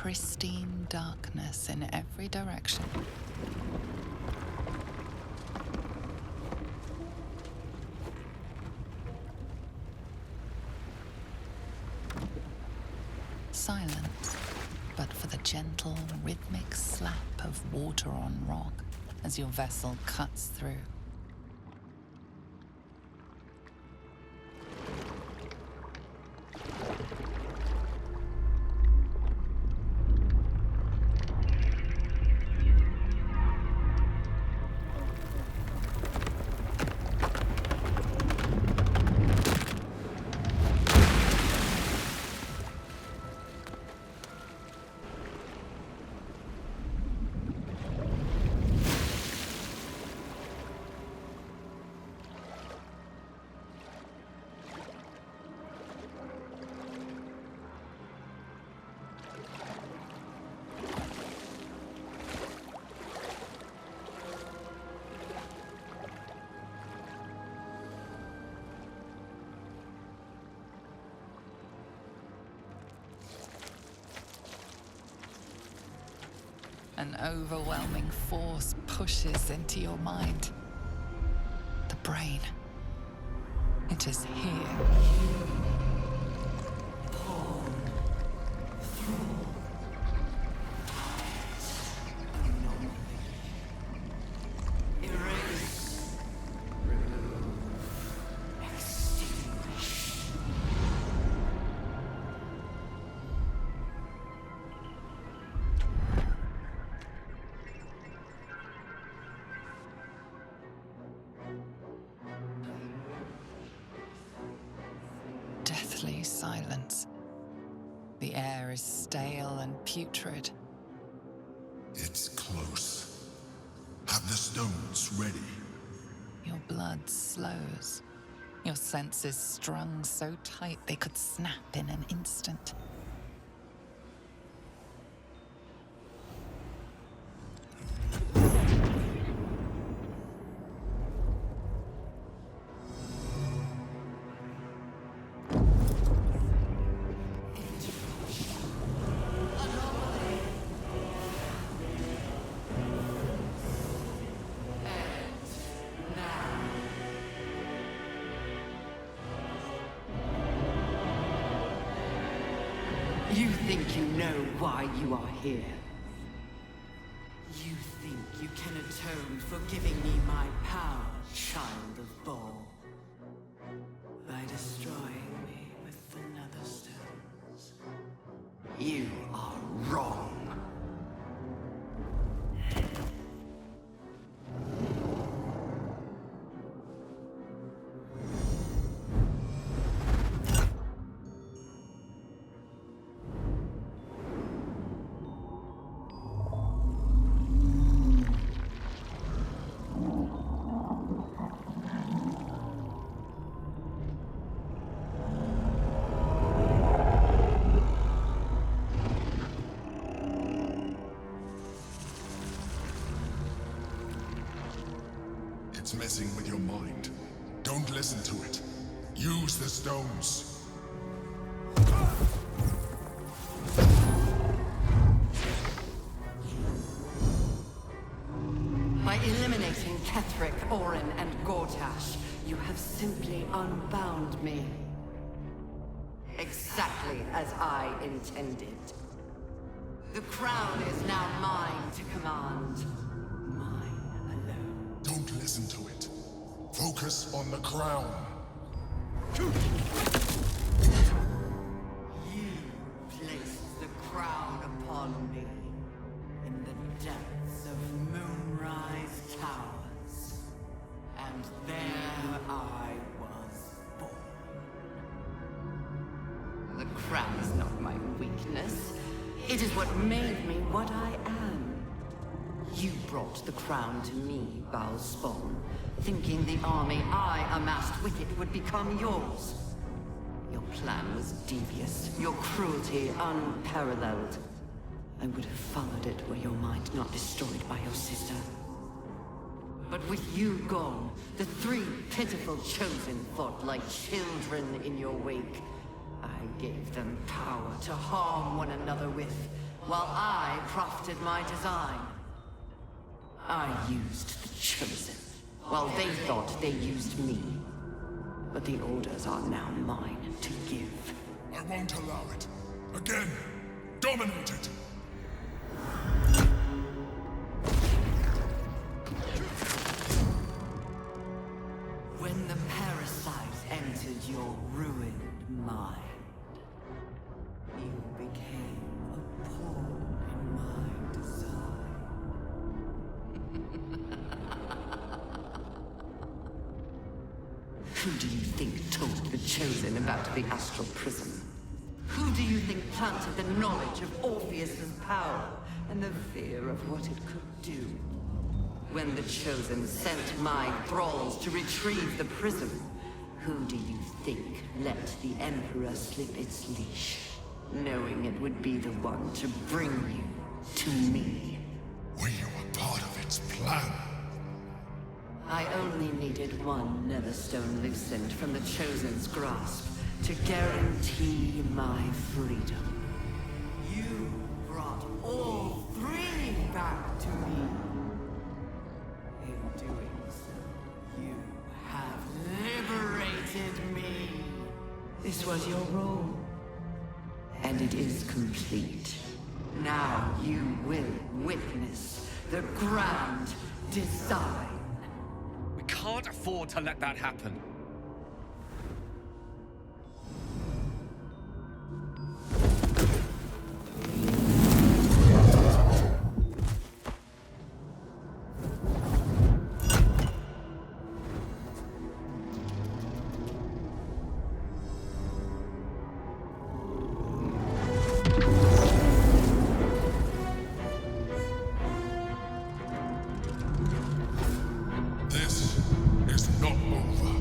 pristine darkness in every direction. Silence, but for the gentle, rhythmic slap of water on rock as your vessel cuts through. An overwhelming force pushes into your mind. The brain. It is here. Deathly silence. The air is stale and putrid. It's close. Have the stones ready. Your blood slows. Your senses strung so tight they could snap in an instant. You think you know why you are here. You think you can atone for giving me my power, child of Baal, by destroying me with the nether stones. You are wrong. It's messing with your mind. Don't listen to it. Use the stones. By eliminating Ketheric, Orin, and Gortash, you have simply unbound me. Exactly as I intended. The crown is now mine to command. Mine alone. Don't listen to it. Focus on the crown. You placed the crown upon me in the depths of Moonrise Towers. And there I was born. The crown is not my weakness. It is what made me what I am. You brought the crown to me, Baldur, thinking the army I amassed with it would become yours. Your plan was devious, your cruelty unparalleled. I would have followed it were your mind not destroyed by your sister. But with you gone, the three pitiful chosen fought like children in your wake. I gave them power to harm one another with, while I crafted my design. I used the Chosen, while they thought they used me. But the orders are now mine to give. I won't allow it. Again, dominate it! When the parasite entered your ruined mind, you became a pawn in my design. Who do you think told the Chosen about the Astral Prism? Who do you think planted the knowledge of Orpheus's power and the fear of what it could do? When the Chosen sent my thralls to retrieve the prism, who do you think let the Emperor slip its leash, knowing it would be the one to bring you to me? We were part of its plan. I only needed one Netherstone loosened from the Chosen's grasp to guarantee my freedom. You brought all three back to me. In doing so, you have liberated me. This was your role, and it is complete. Now you will witness the grand design. We can't afford to let that happen. This is not over.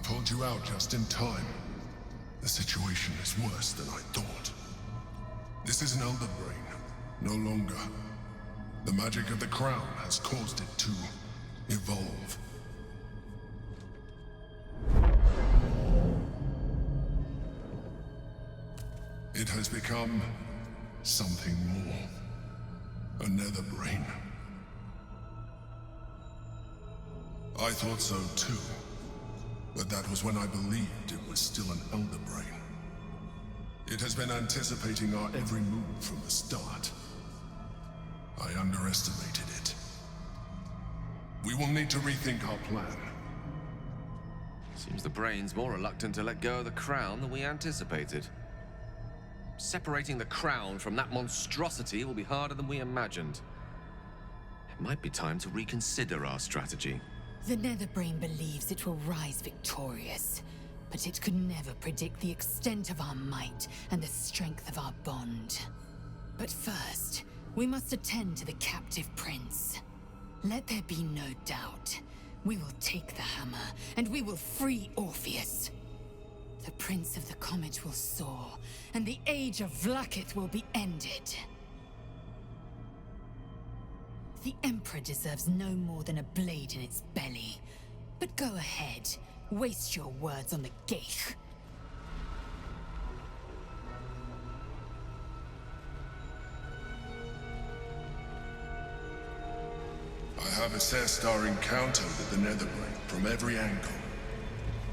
Pulled you out just in time. The situation is worse than I thought. This is an Elder Brain, no longer. The magic of the crown has caused it to evolve. It has become something more. A Nether Brain. I thought so too. But that was when I believed it was still an Elder Brain. It has been anticipating our every move from the start. I underestimated it. We will need to rethink our plan. Seems the brain's more reluctant to let go of the crown than we anticipated. Separating the crown from that monstrosity will be harder than we imagined. It might be time to reconsider our strategy. The Netherbrain believes it will rise victorious, but it could never predict the extent of our might and the strength of our bond. But first, we must attend to the captive prince. Let there be no doubt. We will take the hammer, and we will free Orpheus. The Prince of the Comet will soar, and the age of Vlaakith will be ended. The Emperor deserves no more than a blade in its belly. But go ahead, waste your words on the Geich. I have assessed our encounter with the Netherbrain from every angle.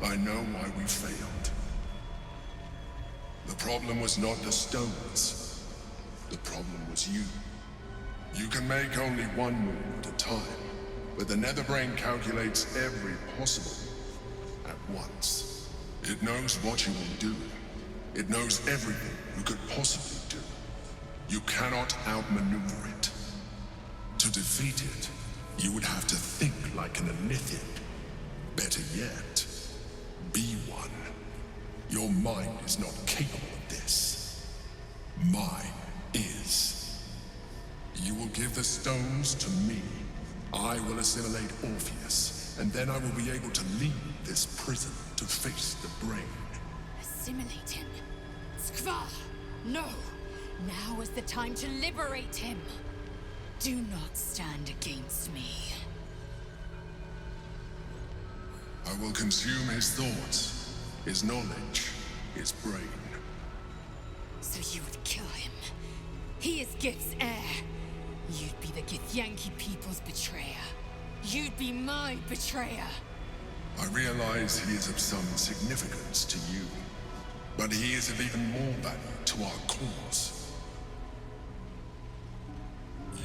I know why we failed. The problem was not the stones. The problem was you. You can make only one move at a time, but the Netherbrain calculates every possible move at once. It knows what you will do. It knows everything you could possibly do. You cannot outmaneuver it. To defeat it, you would have to think like an Elithian. Better yet, be one. Your mind is not capable of this. Mine is. You will give the stones to me. I will assimilate Orpheus, and then I will be able to leave this prison to face the brain. Assimilate him? Skvar! No! Now is the time to liberate him! Do not stand against me. I will consume his thoughts, his knowledge, his brain. So you would kill him? He is Gith's heir. You'd be the Githyanki people's betrayer. You'd be my betrayer. I realize he is of some significance to you, but he is of even more value to our cause.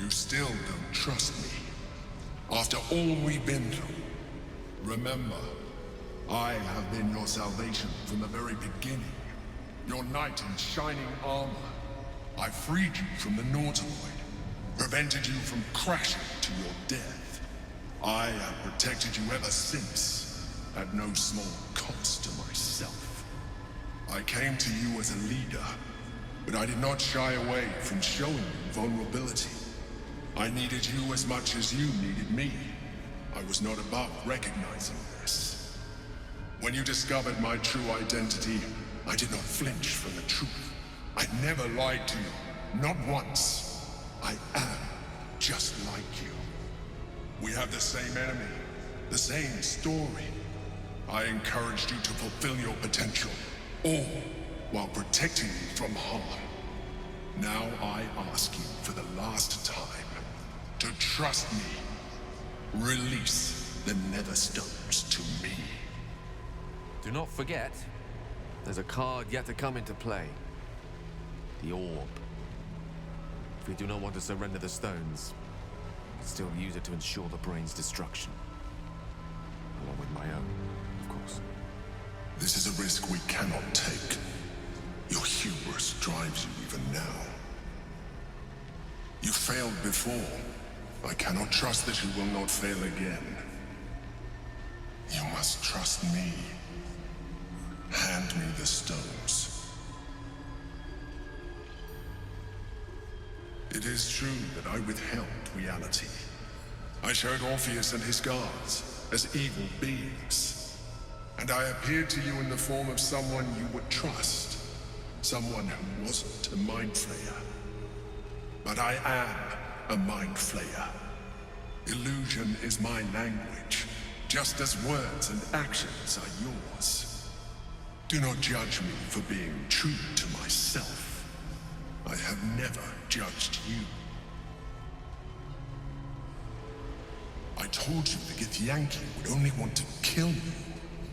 You still don't trust me. After all we've been through, remember, I have been your salvation from the very beginning. Your knight in shining armor. I freed you from the Nautiloid, prevented you from crashing to your death. I have protected you ever since, at no small cost to myself. I came to you as a leader, but I did not shy away from showing you vulnerability. I needed you as much as you needed me. I was not above recognizing this. When you discovered my true identity, I did not flinch from the truth. I never lied to you, not once. I am just like you. We have the same enemy, the same story. I encouraged you to fulfill your potential, all while protecting you from harm. Now I ask you for the last time to trust me. Release the Netherstones to me. Do not forget, there's a card yet to come into play. The orb. If we do not want to surrender the stones, we'll still use it to ensure the brain's destruction. Along with my own, of course. This is a risk we cannot take. Your hubris drives you even now. You failed before. I cannot trust that you will not fail again. You must trust me. Hand me the stones. It is true that I withheld reality. I showed Orpheus and his guards as evil beings. And I appeared to you in the form of someone you would trust. Someone who wasn't a mind flayer. But I am a mind flayer. Illusion is my language, just as words and actions are yours. Do not judge me for being true to myself. I have never judged you. I told you the Githyanki would only want to kill you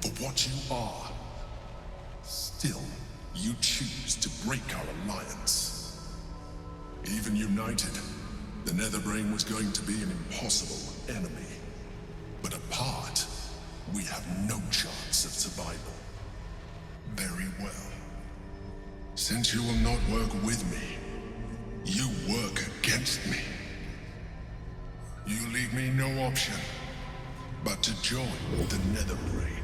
for what you are. Still, you choose to break our alliance. Even united, the Netherbrain was going to be an impossible enemy. But apart, we have no chance of survival. Very well. Since you will not work with me, you work against me. You leave me no option but to join the Netherbrain.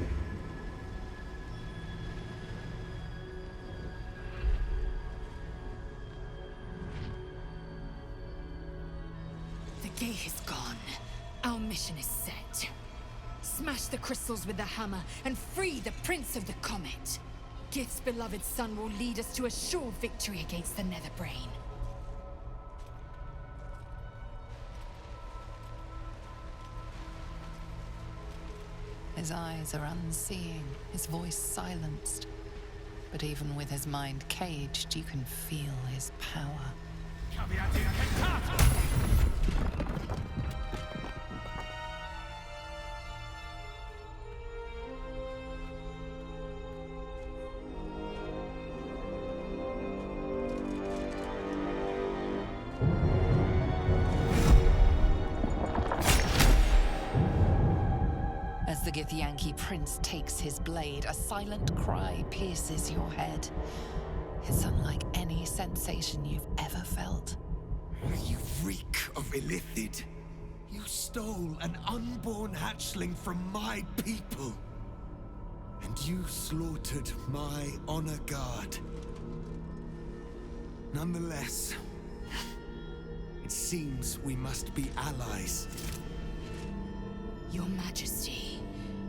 The gate is gone. Our mission is set. Smash the crystals with the hammer and free the Prince of the Comet. Gith's beloved son will lead us to a sure victory against the Netherbrain. His eyes are unseeing, his voice silenced. But even with his mind caged, you can feel his power. As the Githyanki prince takes his blade, a silent cry pierces your head. It's unlike any sensation you've ever felt. You reek of Illithid. You stole an unborn hatchling from my people. And you slaughtered my honor guard. Nonetheless, it seems we must be allies. Your Majesty,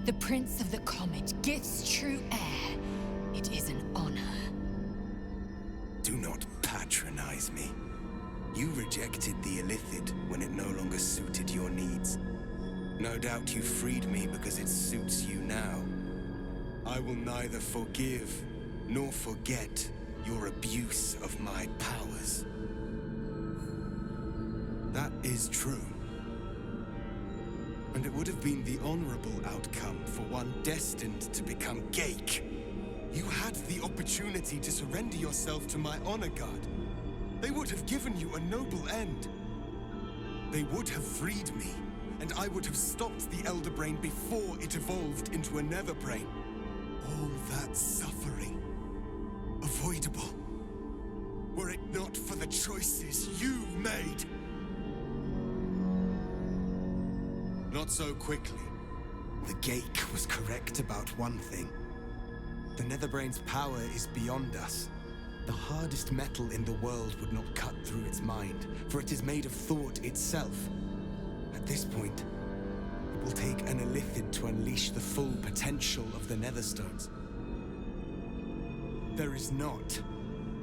the Prince of the Comet, Gith's true heir. It is an honor. Do not patronize me. You rejected the Illithid when it no longer suited your needs. No doubt you freed me because it suits you now. I will neither forgive nor forget your abuse of my powers. That is true. And it would have been the honorable outcome for one destined to become Gake. You had the opportunity to surrender yourself to my honor guard. They would have given you a noble end. They would have freed me, and I would have stopped the Elder Brain before it evolved into a Nether Brain. All that suffering, avoidable, were it not for the choices you made. Not so quickly. The Gake was correct about one thing. The Netherbrain's power is beyond us. The hardest metal in the world would not cut through its mind, for it is made of thought itself. At this point, it will take an Illithid to unleash the full potential of the Netherstones. There is not.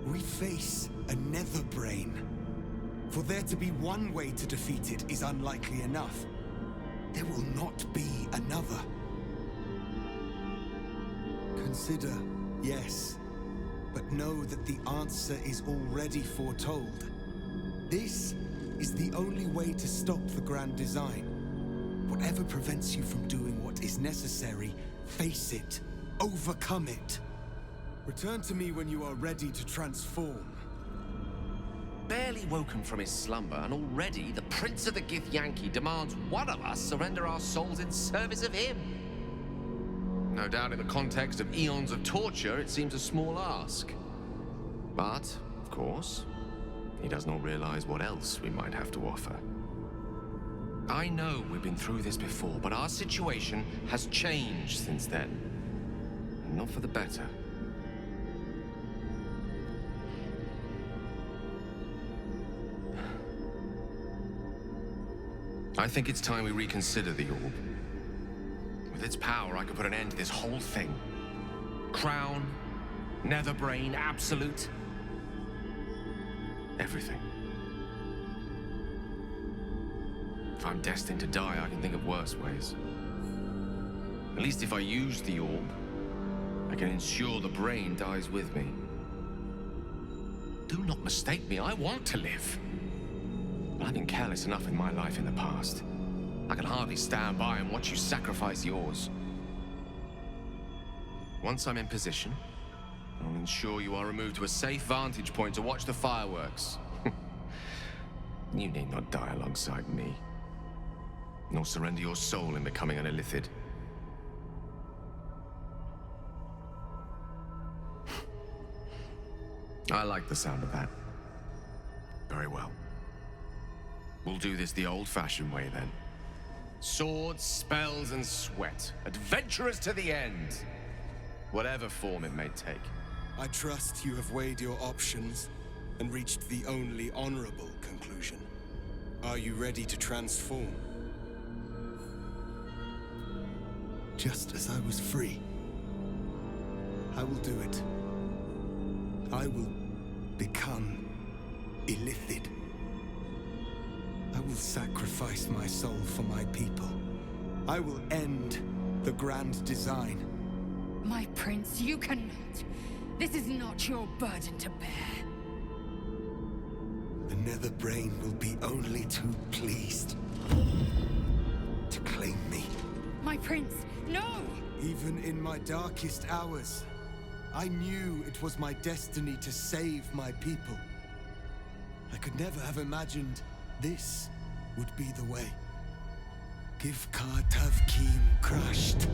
We face a Netherbrain. For there to be one way to defeat it is unlikely enough. There will not be another. Consider, yes, but know that the answer is already foretold. This is the only way to stop the grand design. Whatever prevents you from doing what is necessary, face it, overcome it. Return to me when you are ready to transform. Barely woken from his slumber, and already the Prince of the Githyanki demands one of us surrender our souls in service of him. No doubt in the context of eons of torture, it seems a small ask. But, of course, he does not realize what else we might have to offer. I know we've been through this before, but our situation has changed since then. And not for the better. I think it's time we reconsider the orb. With its power, I could put an end to this whole thing. Crown, Netherbrain, Absolute. Everything. If I'm destined to die, I can think of worse ways. At least if I use the orb, I can ensure the brain dies with me. Do not mistake me, I want to live. But I've been careless enough in my life in the past. I can hardly stand by and watch you sacrifice yours. Once I'm in position, I'll ensure you are removed to a safe vantage point to watch the fireworks. You need not die alongside me, nor surrender your soul in becoming an Illithid. I like the sound of that. Very well. We'll do this the old-fashioned way, then. Swords, spells, and sweat. Adventurous to the end. Whatever form it may take. I trust you have weighed your options and reached the only honorable conclusion. Are you ready to transform? Just as I was free, I will do it. I will become Illithid. I will sacrifice my soul for my people. I will end the grand design. My prince, you cannot. This is not your burden to bear. The Nether Brain will be only too pleased to claim me. My prince, no! Even in my darkest hours, I knew it was my destiny to save my people. I could never have imagined this would be the way. Give Tavkim crushed.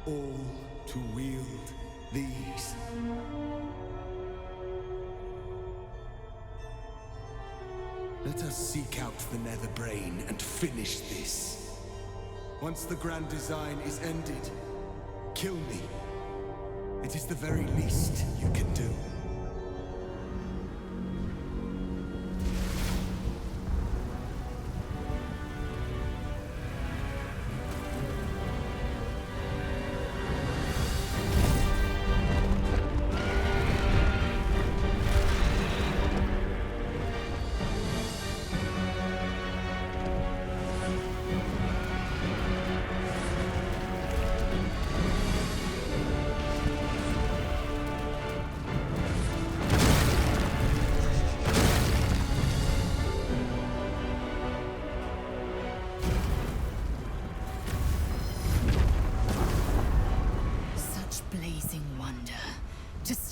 All to wield these. Let us seek out the Nether Brain and finish this. Once the grand design is ended, kill me. It is the very least you can do.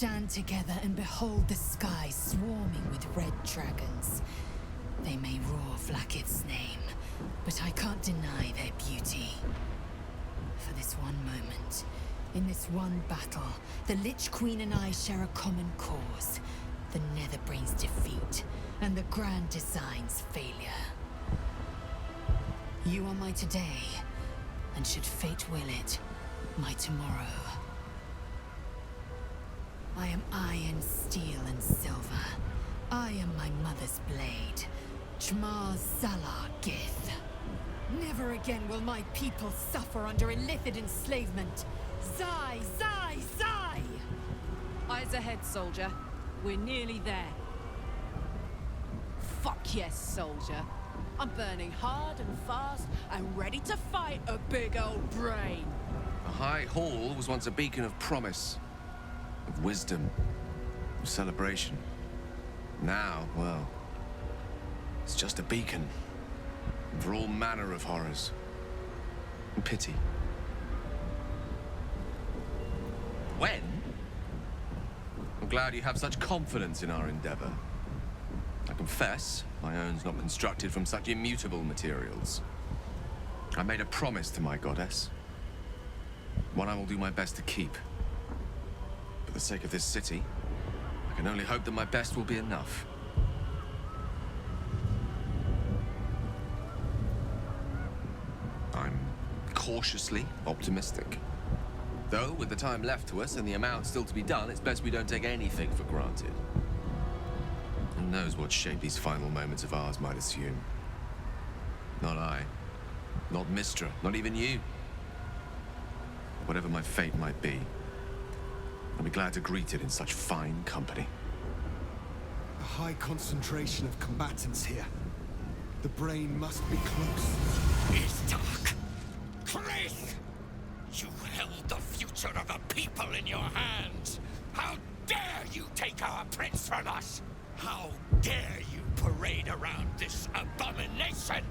Stand together and behold the sky swarming with red dragons. They may roar Vlaakith's name, but I can't deny their beauty. For this one moment, in this one battle, the Lich Queen and I share a common cause. The Netherbrain's defeat and the Grand Design's failure. You are my today, and should fate will it, my tomorrow. I am iron, steel, and silver. I am my mother's blade, Jmar Zalar Gith. Never again will my people suffer under Illithid enslavement. Zai, Zai, Zai! Eyes ahead, soldier. We're nearly there. Fuck yes, soldier. I'm burning hard and fast and ready to fight a big old brain. The High Hall was once a beacon of promise, of wisdom, of celebration. Now, well, it's just a beacon for all manner of horrors and pity. When? I'm glad you have such confidence in our endeavor. I confess, my own's not constructed from such immutable materials. I made a promise to my goddess, one I will do my best to keep. For the sake of this city, I can only hope that my best will be enough. I'm cautiously optimistic. Though, with the time left to us and the amount still to be done, it's best we don't take anything for granted. Who knows what shape these final moments of ours might assume? Not I. Not Mistra, not even you. Whatever my fate might be, I'll be glad to greet it in such fine company. A high concentration of combatants here. The brain must be close. It's dark. Chris! You held the future of the people in your hands. How dare you take our prince from us? How dare you parade around this abomination?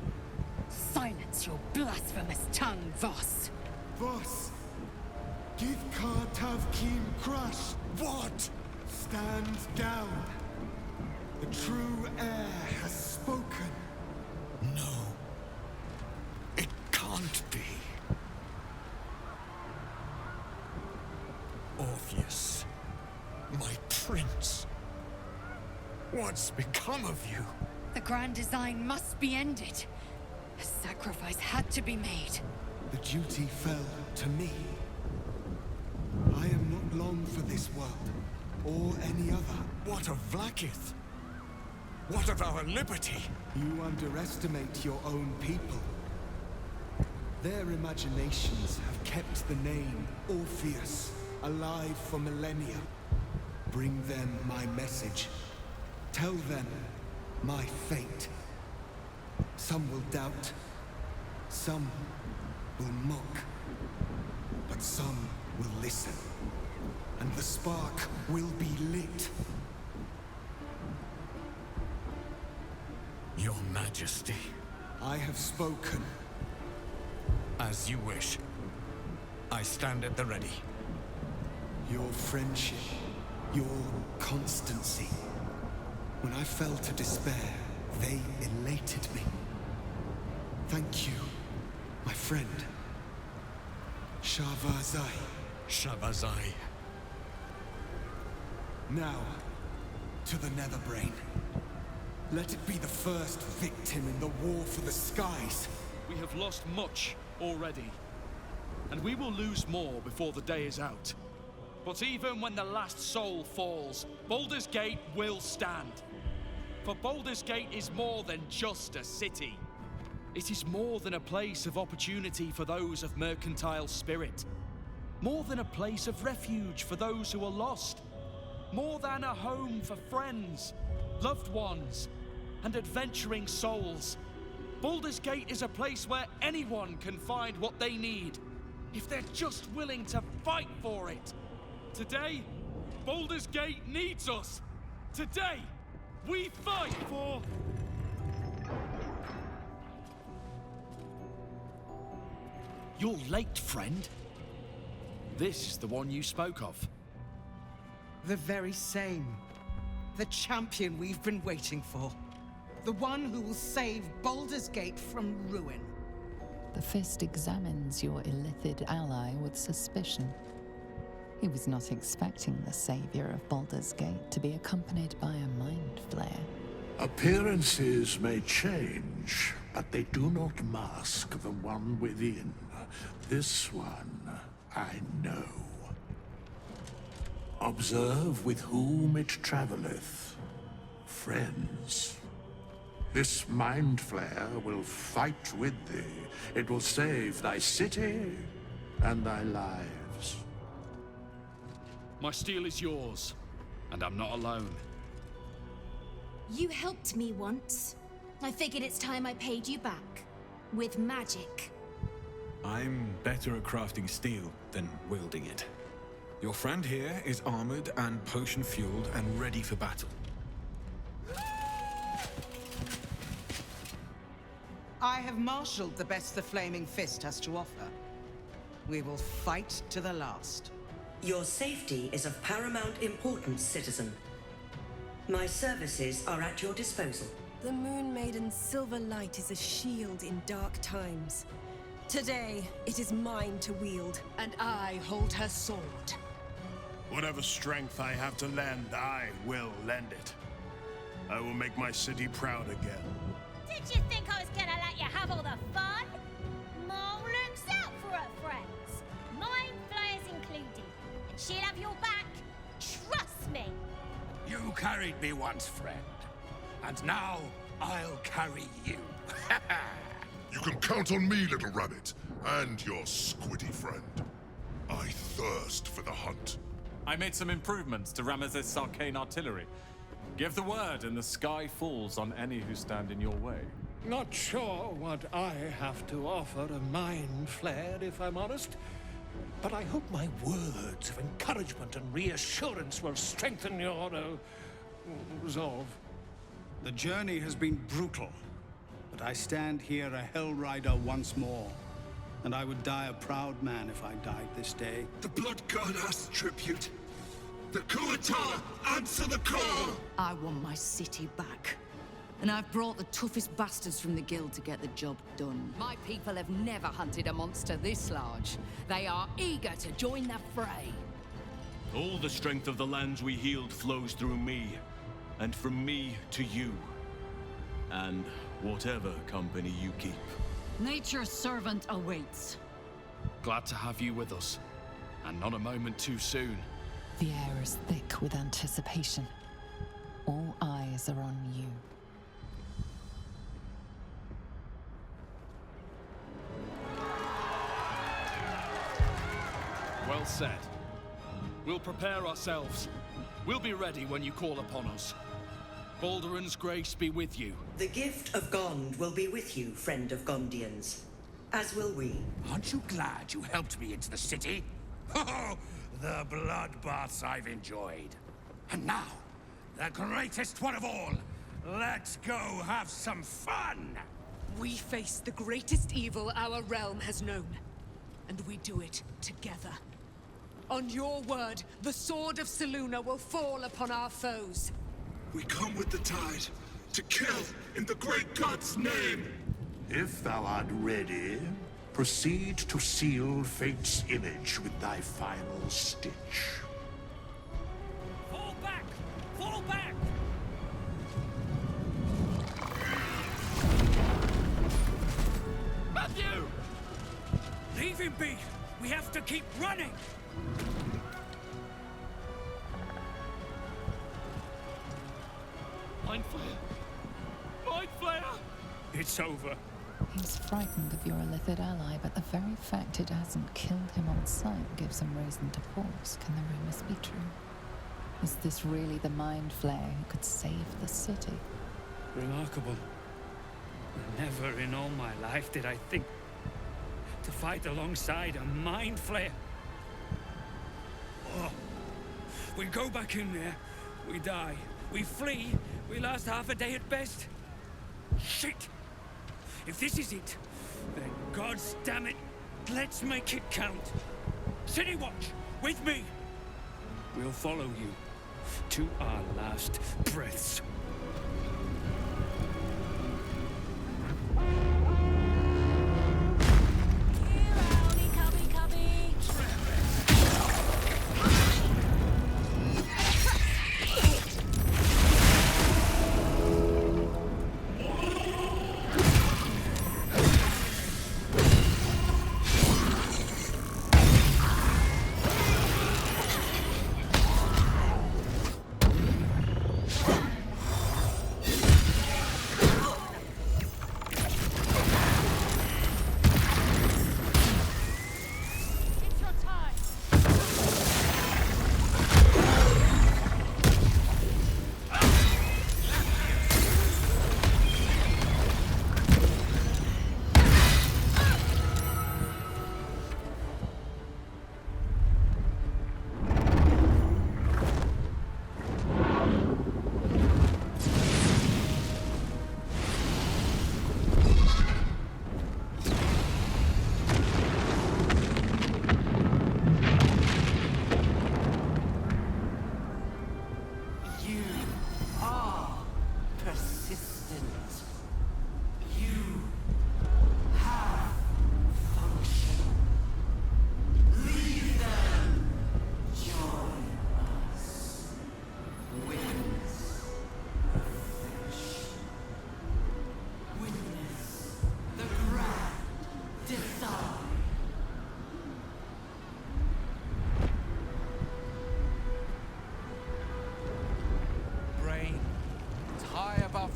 Silence your blasphemous tongue, Voss. Voss! Give Kartav Kim crush! What? Stand down. The true heir has spoken. No. It can't be. Orpheus. My prince. What's become of you? The grand design must be ended. A sacrifice had to be made. The duty fell to me. I am not long for this world, or any other. What of Vlaakith? What of our liberty? You underestimate your own people. Their imaginations have kept the name Orpheus alive for millennia. Bring them my message. Tell them my fate. Some will doubt. Some will mock. But some will listen. And the spark will be lit. Your Majesty. I have spoken. As you wish. I stand at the ready. Your friendship, your constancy. When I fell to despair, they elated me. Thank you, my friend. Shavazai. Shavazai. Now, to the Netherbrain. Let it be the first victim in the war for the skies. We have lost much already, and we will lose more before the day is out. But even when the last soul falls, Baldur's Gate will stand. For Baldur's Gate is more than just a city. It is more than a place of opportunity for those of mercantile spirit. More than a place of refuge for those who are lost. More than a home for friends, loved ones, and adventuring souls. Baldur's Gate is a place where anyone can find what they need, if they're just willing to fight for it. Today, Baldur's Gate needs us. Today, we fight for... You're late, friend. This is the one you spoke of. The very same. The champion we've been waiting for. The one who will save Baldur's Gate from ruin. The Fist examines your illithid ally with suspicion. He was not expecting the savior of Baldur's Gate to be accompanied by a mind flare. Appearances may change, but they do not mask the one within. This one, I know. Observe with whom it traveleth. Friends. This mind flare will fight with thee. It will save thy city and thy lives. My steel is yours, and I'm not alone. You helped me once. I figured it's time I paid you back. With magic. I'm better at crafting steel than wielding it. Your friend here is armored and potion-fueled and ready for battle. I have marshaled the best the Flaming Fist has to offer. We will fight to the last. Your safety is of paramount importance, citizen. My services are at your disposal. The Moon Maiden's silver light is a shield in dark times. Today, it is mine to wield. And I hold her sword. Whatever strength I have to lend, I will lend it. I will make my city proud again. Did you think I was gonna let you have all the fun? Mole looks out for her friends. Mind flayers included. And she'll have your back. Trust me. You carried me once, friend. And now, I'll carry you. You can count on me, little rabbit, and your squiddy friend. I thirst for the hunt. I made some improvements to Ramesses' arcane artillery. Give the word and the sky falls on any who stand in your way. Not sure what I have to offer a mind flare, if I'm honest. But I hope my words of encouragement and reassurance will strengthen your, resolve. The journey has been brutal, but I stand here a Hell Rider once more. And I would die a proud man if I died this day. The Blood God asks tribute. The Kuatar answer the call! I want my city back. And I've brought the toughest bastards from the guild to get the job done. My people have never hunted a monster this large. They are eager to join the fray. All the strength of the lands we healed flows through me. And from me to you. And whatever company you keep. Nature's servant awaits. Glad to have you with us. And not a moment too soon. The air is thick with anticipation. All eyes are on you. Well said. We'll prepare ourselves. We'll be ready when you call upon us. Baldur's grace be with you. The gift of Gond will be with you, friend of Gondians. As will we. Aren't you glad you helped me into the city? Oh, the bloodbaths I've enjoyed. And now, the greatest one of all. Let's go have some fun! We face the greatest evil our realm has known. And we do it together. On your word, the sword of Selûne will fall upon our foes. We come with the tide, to kill in the great god's name! If thou art ready, proceed to seal fate's image with thy final stitch. Fall back! Fall back! Matthew! Leave him be! We have to keep running! Mind Flayer! Mind Flayer! It's over. He's frightened of your illithid ally, but the very fact it hasn't killed him on sight gives him reason to pause. Can the rumors be true? Is this really the Mind Flayer who could save the city? Remarkable. Never in all my life did I think to fight alongside a Mind Flayer. Oh. We go back in there, we die. We flee, we last half a day at best. Shit! If this is it, then gods damn it, let's make it count. City Watch, with me! We'll follow you to our last breaths.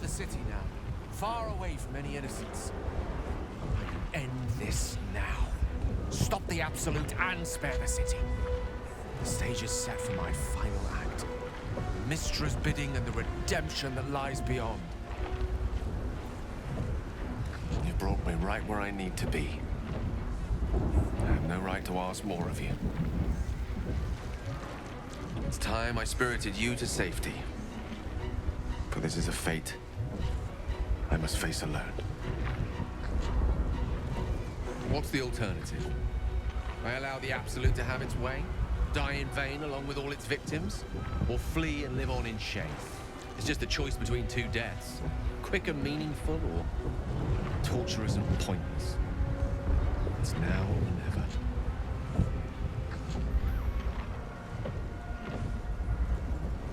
The city now, far away from any innocents. end this now. Stop the Absolute and spare the city. The stage is set for my final act. Mystra's bidding and the redemption that lies beyond. You brought me right where I need to be. I have no right to ask more of you. It's time I spirited you to safety. For this is a fate I must face alone. What's the alternative? I allow the Absolute to have its way? Die in vain along with all its victims? Or flee and live on in shame? It's just a choice between two deaths. Quick and meaningful, or torturous and pointless. It's now or never.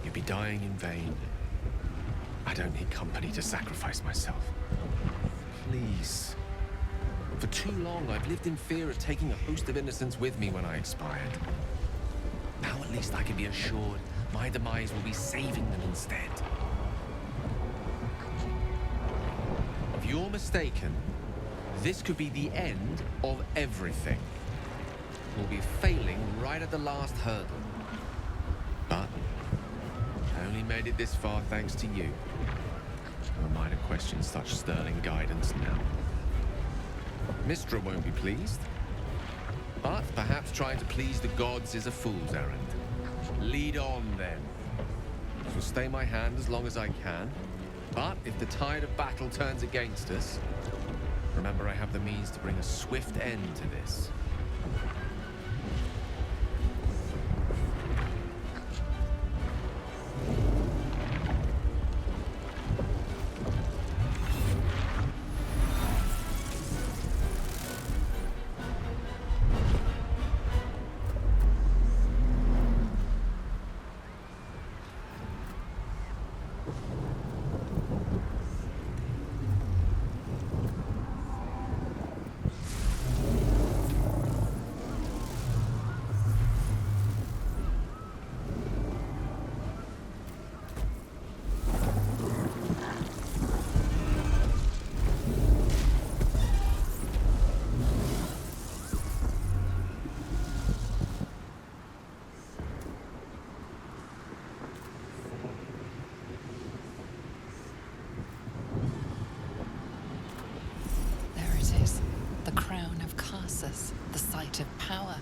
You'd be dying in vain. I don't need company to sacrifice myself. Please. For too long, I've lived in fear of taking a host of innocents with me when I expired. Now at least I can be assured my demise will be saving them instead. If you're mistaken, this could be the end of everything. We'll be failing right at the last hurdle. But I only made it this far thanks to you. Who am I to question such sterling guidance now? Mystra won't be pleased. But perhaps trying to please the gods is a fool's errand. Lead on, then. I shall stay my hand as long as I can. But if the tide of battle turns against us, remember I have the means to bring a swift end to this. The site of power.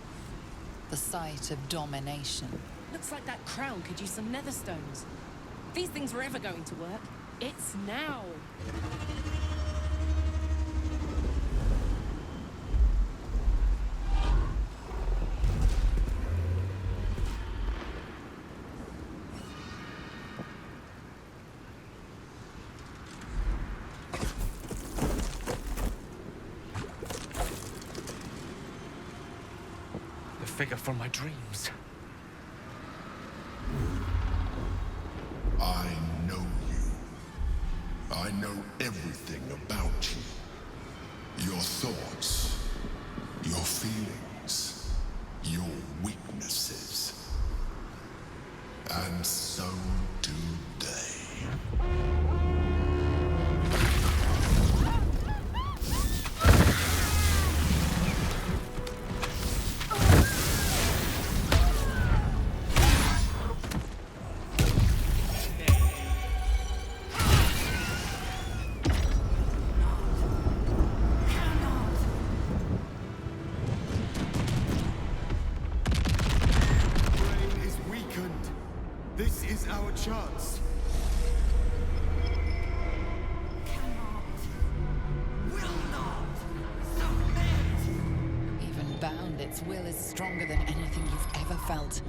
The site of domination. Looks like that crown could use some nether stones. If these things were ever going to work, it's now. Figure from my dreams. I know you. I know everything about you. Your thoughts, your feelings, your weaknesses. And so do they. This is our chance. Even bound, its will is stronger than anything you've ever felt.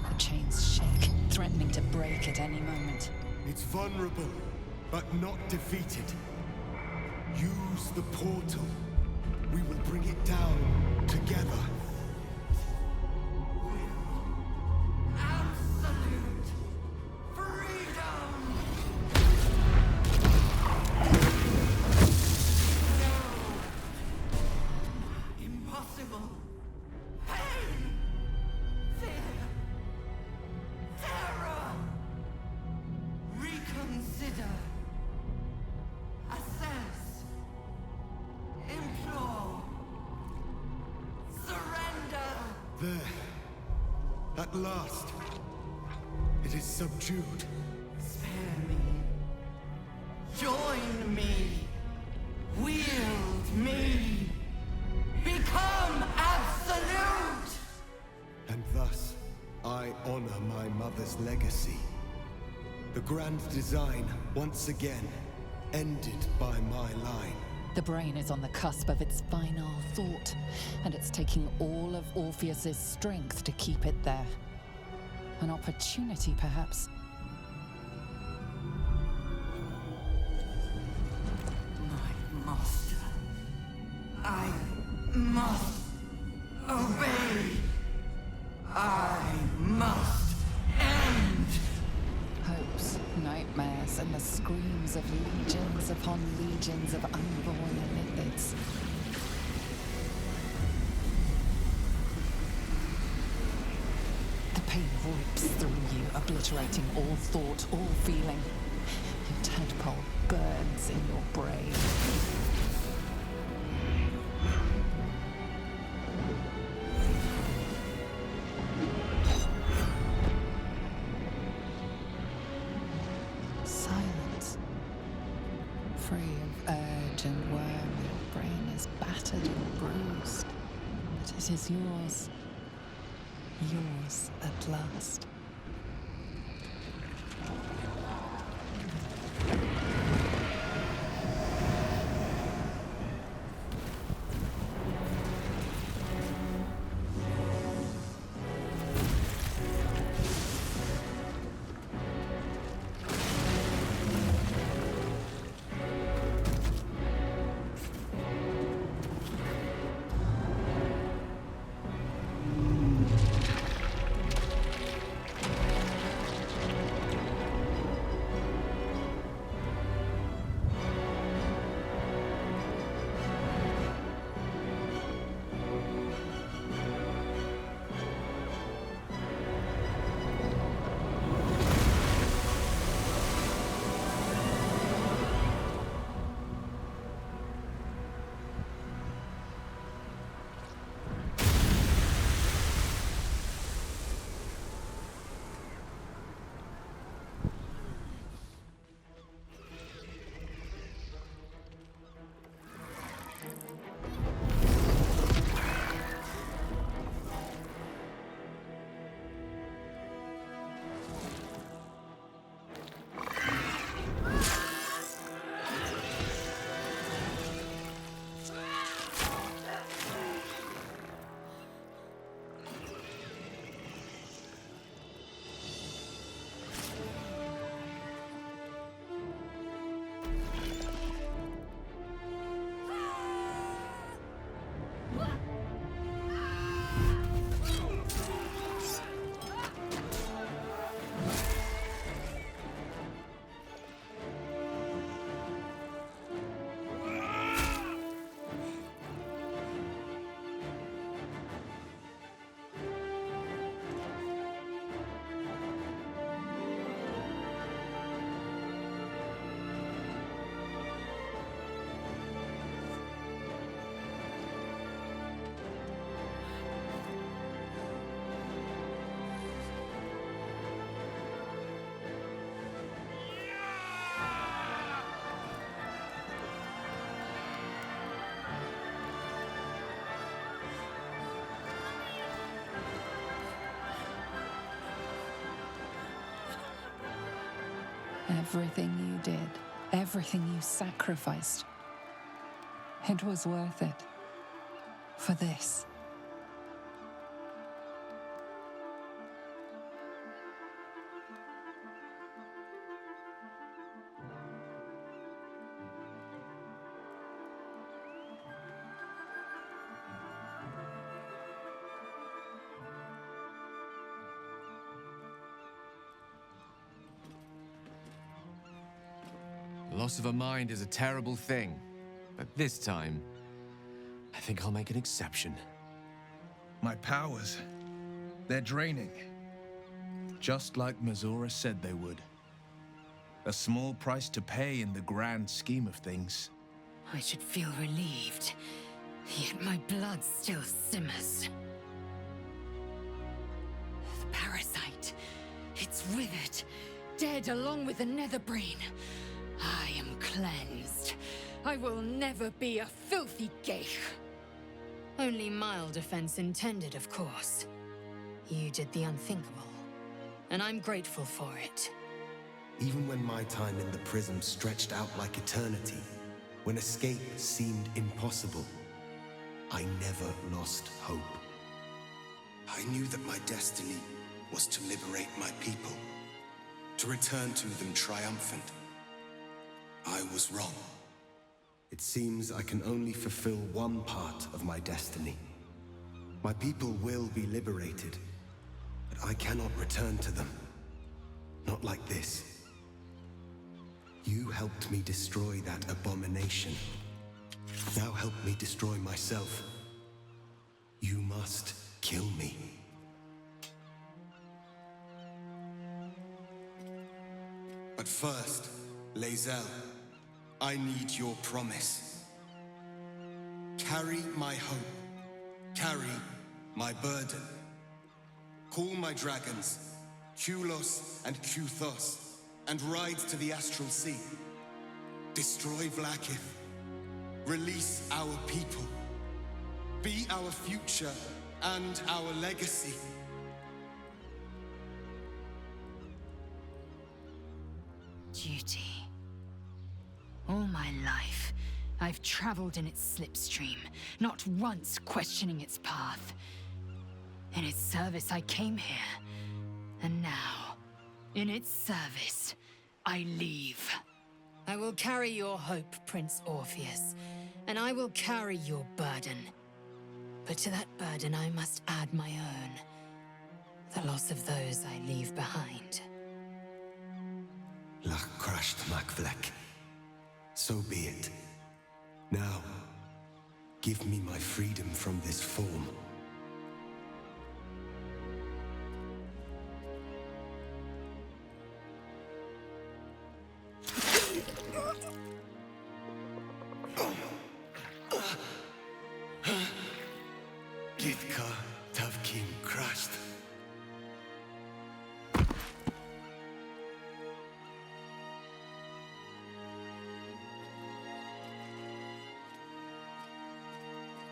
The chains shake, threatening to break at any moment. It's vulnerable, but not defeated. Use the portal. We will bring it down together. Consider, assess, implore. There. At last. It is subdued. Spare me. Join me. Wield me. Become absolute! And thus, I honor my mother's legacy. The grand design, once again, ended by my line. The brain is on the cusp of its final thought, and it's taking all of Orpheus's strength to keep it there. An opportunity, perhaps. My master. I must obey. I must end. Hopes, nightmares, and the screams of legions upon legions of unborn lithids. The pain rips through you, obliterating all thought, all feeling. Your tadpole burns in your brain. Silence. Free of urge and worm, your brain is battered and bruised. But it is yours. Yours at last. Everything you did, everything you sacrificed, it was worth it. For this. Loss of a mind is a terrible thing, but this time, I think I'll make an exception. My powers, they're draining. Just like Mazora said they would. A small price to pay in the grand scheme of things. I should feel relieved, yet my blood still simmers. with it, dead along with the Netherbrain. I am cleansed. I will never be a filthy geich. Only mild offense intended, of course. You did the unthinkable, and I'm grateful for it. Even when my time in the prism stretched out like eternity, when escape seemed impossible, I never lost hope. I knew that my destiny was to liberate my people, to return to them triumphant. I was wrong. It seems I can only fulfill one part of my destiny. My people will be liberated, but I cannot return to them. Not like this. You helped me destroy that abomination. Now help me destroy myself. You must kill me. But first, Lae'zel, I need your promise. Carry my hope. Carry my burden. Call my dragons, Kulos and Kuthos, and ride to the Astral Sea. Destroy Vlaakith. Release our people. Be our future and our legacy. Duty. All my life, I've traveled in its slipstream, not once questioning its path. In its service, I came here. And now, in its service, I leave. I will carry your hope, Prince Orpheus, and I will carry your burden. But to that burden, I must add my own. The loss of those I leave behind. Lach crashed Makvlek. So be it. Now, give me my freedom from this form. Githka Tavkim crashed.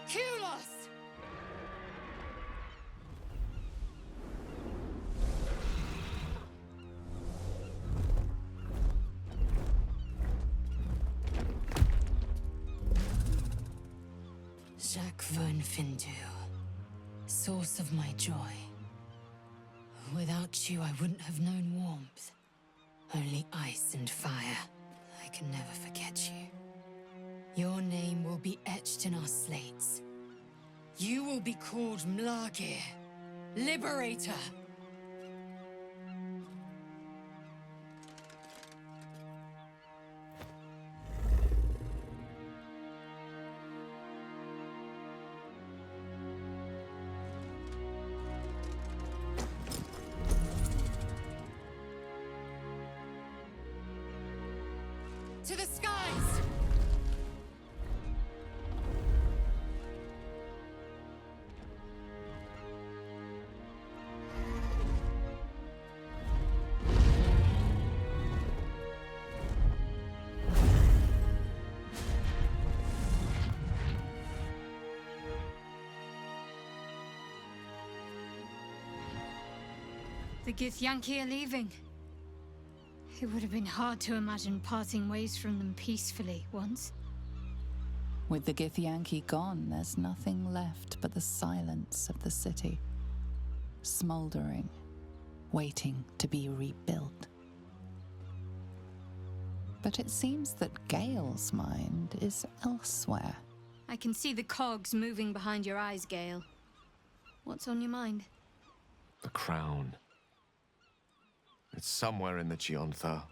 Kulos! Jacques Von Findu, source of my joy. Without you, I wouldn't have known warmth. Only ice and fire. I can never forget you. Your name will be etched in our slates. You will be called Mlagir, Liberator. To the skies! The Githyanki are leaving. It would have been hard to imagine parting ways from them peacefully once. With the Githyanki gone, there's nothing left but the silence of the city. Smoldering, waiting to be rebuilt. But it seems that Gale's mind is elsewhere. I can see the cogs moving behind your eyes, Gale. What's on your mind? The crown. It's somewhere in the Chiontha.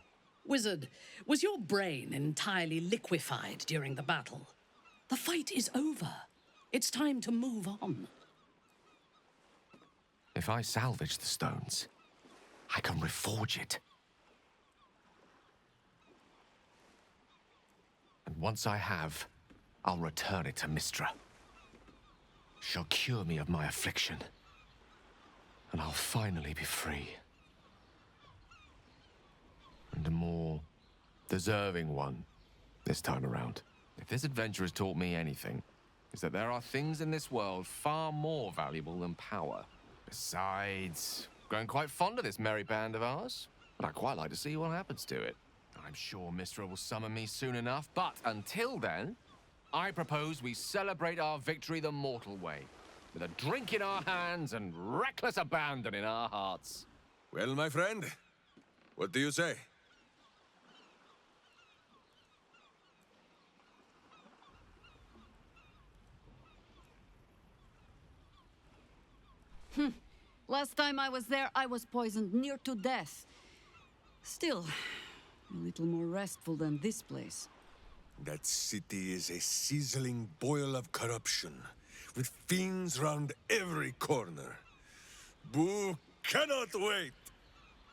Wizard, was your brain entirely liquefied during the battle? The fight is over. It's time to move on. If I salvage the stones, I can reforge it. And once I have, I'll return it to Mystra. She'll cure me of my affliction, and I'll finally be free. deserving one this time around. If this adventure has taught me anything, it's that there are things in this world far more valuable than power. Besides, growing quite fond of this merry band of ours, and I'd quite like to see what happens to it. I'm sure Mistra will summon me soon enough, but until then, I propose we celebrate our victory the mortal way, with a drink in our hands and reckless abandon in our hearts. Well, my friend, what do you say? Last time I was there, I was poisoned near to death. Still, a little more restful than this place. That city is a sizzling boil of corruption, with fiends round every corner. Boo cannot wait!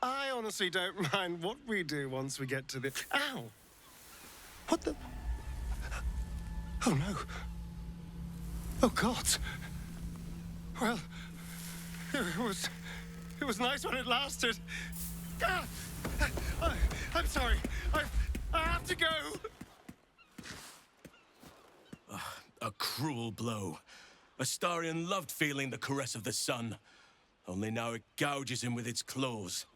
I honestly don't mind what we do once we get to the... Ow! What the... Oh, no. Oh, God. Well, it was nice when it lasted. Ah! I'm sorry. I have to go. A cruel blow. Astarion loved feeling the caress of the sun. Only now it gouges him with its claws.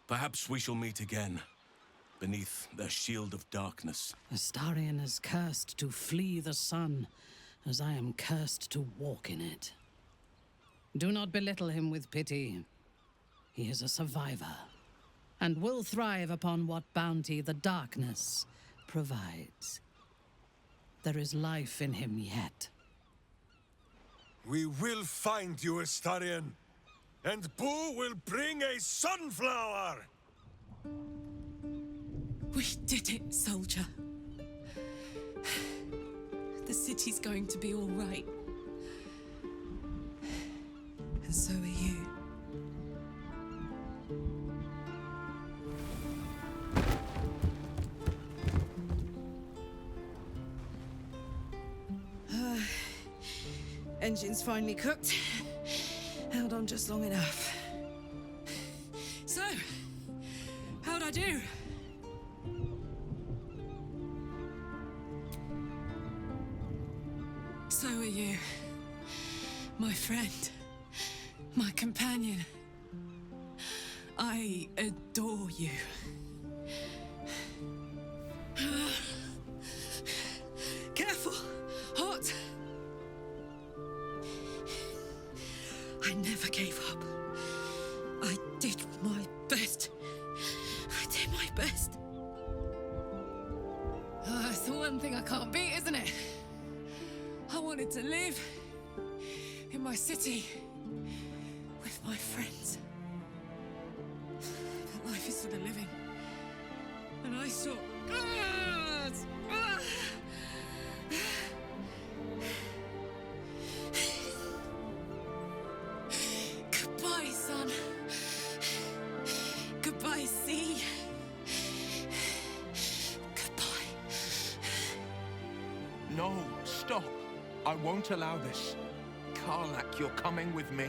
Perhaps we shall meet again, beneath the shield of darkness. Astarion is cursed to flee the sun, as I am cursed to walk in it. Do not belittle him with pity. He is a survivor, and will thrive upon what bounty the darkness provides. There is life in him yet. We will find you, Astarion, and Boo will bring a sunflower! We did it, soldier. The city's going to be all right. And so are you. Engine's finally cooked. Held on just long enough. So, how'd I do? So are you. My friend. My companion. I adore you. Careful! Hot! I never gave up. I did my best. I did my best. It's the one thing I can't beat, isn't it? I wanted to live in my city with my friends. But life is for the living. And I saw... Goodbye, sun. Goodbye, sea. Goodbye. No, stop. I won't allow this. Karlach, you're coming with me.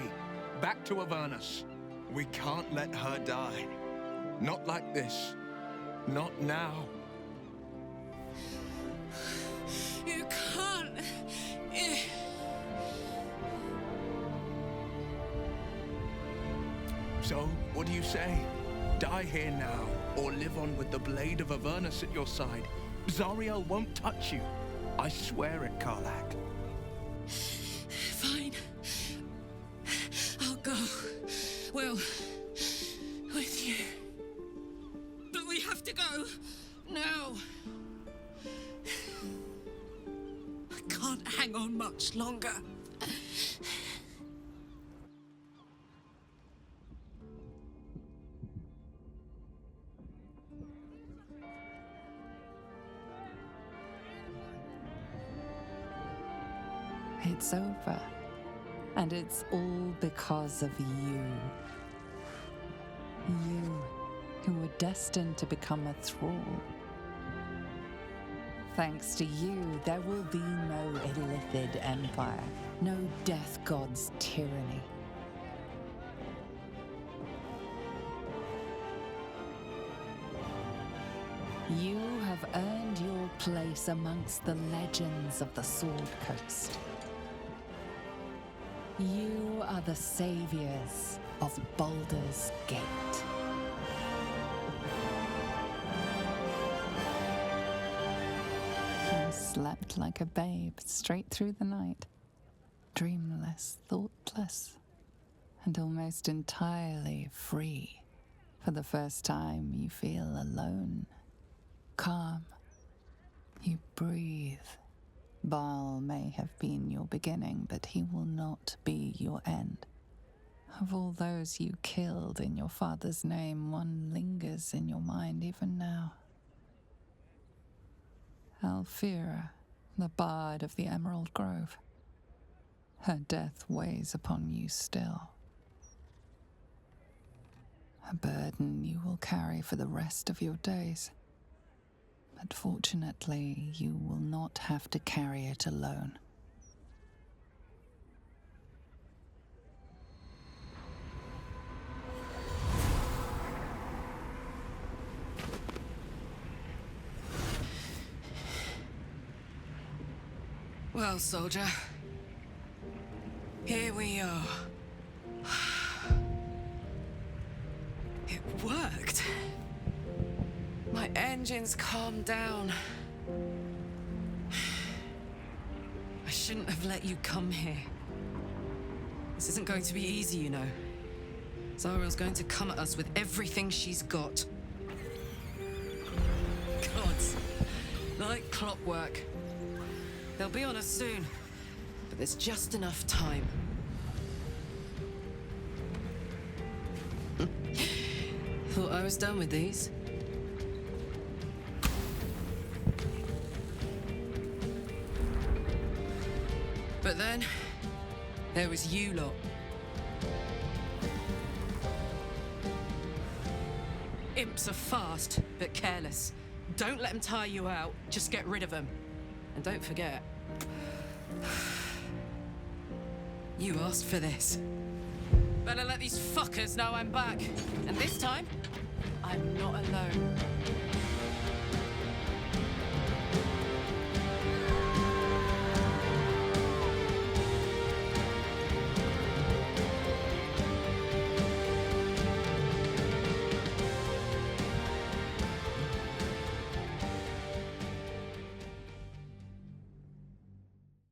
Back to Avernus. We can't let her die. Not like this. Not now. You can't. So, what do you say? Die here now, or live on with the blade of Avernus at your side. Zariel won't touch you. I swear it, Karlach. Fine. I'll go. Well, with you. But we have to go. Now. I can't hang on much longer. It's over. And it's all because of you. You, who were destined to become a thrall. Thanks to you, there will be no Illithid empire, no death god's tyranny. You have earned your place amongst the legends of the Sword Coast. You are the saviors of Baldur's Gate. You slept like a babe straight through the night, dreamless, thoughtless, and almost entirely free. For the first time, you feel alone, calm. You breathe. Baal may have been your beginning, but he will not be your end. Of all those you killed in your father's name, one lingers in your mind even now. Alfira, the bard of the Emerald Grove. Her death weighs upon you still. A burden you will carry for the rest of your days. But fortunately, you will not have to carry it alone. Well, soldier, here we are. It worked. My engines calmed down. I shouldn't have let you come here. This isn't going to be easy, you know. Zariel's going to come at us with everything she's got. Gods, like clockwork. They'll be on us soon, but there's just enough time. Thought I was done with these. But then, there was you lot. Imps are fast, but careless. Don't let them tire you out, just get rid of them. And don't forget, you asked for this. Better let these fuckers know I'm back. And this time, I'm not alone.